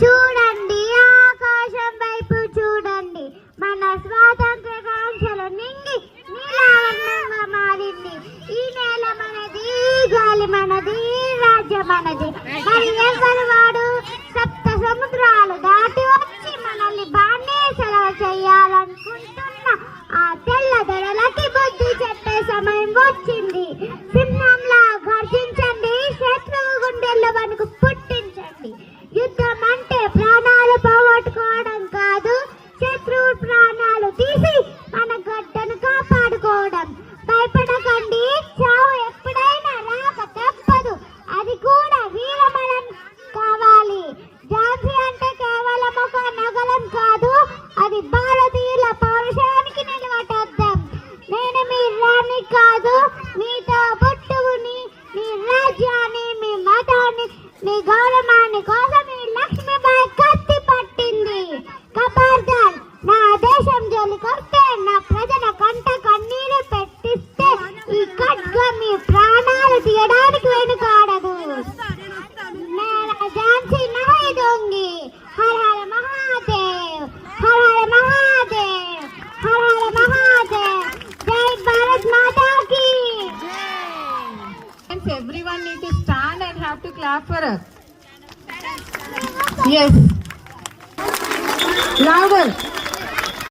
చూడండి ఆకాశం వైపు చూడండి, మన స్వాతంత్ర కాంక్షలు నింగి నీలావర్ణంగా మారింది. ఈ నేల మనది, గాలి మనది, రాజ్యం మనది. మరి ఎవరు వాడు? సప్త సముద్రాలు దాటి వచ్చి మనల్ని బానిసలుగా చేయాలనుకుంటున్న ఆ తెల్ల దొరలకి బుద్ధి చెప్పే సమయం వచ్చింది. సింహంలా గర్జించండి, శత్రువు గుండెల్లో వణుకు పుట్టించండి. యుద్ధం అంటే ప్రాణాలు పోగొట్టుకోవడం కాదు, శత్రువు ప్రాణాలు తీసి మన గడ్డను కాపాడుకోవడం. భయపడకండి, చావు ఎప్పుడైనా రాక తప్పదు, అది కూడా వీరమరణం కావాలి. ఝాన్సీ అంటే కేవలం ఒక నగరం కాదు, అది భారతీయుల పౌరుషానికి నిలవటద్దం. నేను మీ రాణి కాదు, మీతో బుట్టువుని, మీ రాజ్యాన్ని, మీ మతాన్ని, మీ గౌరవాన్ని కోసం ఈ లక్ష్మీబాయి కత్తి పట్టింది. ఖబర్దార్, నా దేశం జోలికొస్తే, నా ప్రజల కంట కన్నీరు పెట్టిస్తే ఈ ఖడ్గం మీ ప్రాణాలు తీయడానికి వెనుకాడదు. ఝాన్సీ నహీ దూంగి. హర హర మహాదేవ్, హర హర మహాదేవ్, హర హర మహాదేవ్. జై భారత్ మాతా की jai. Everyone need to stand and have to clap for us. Yes, louder.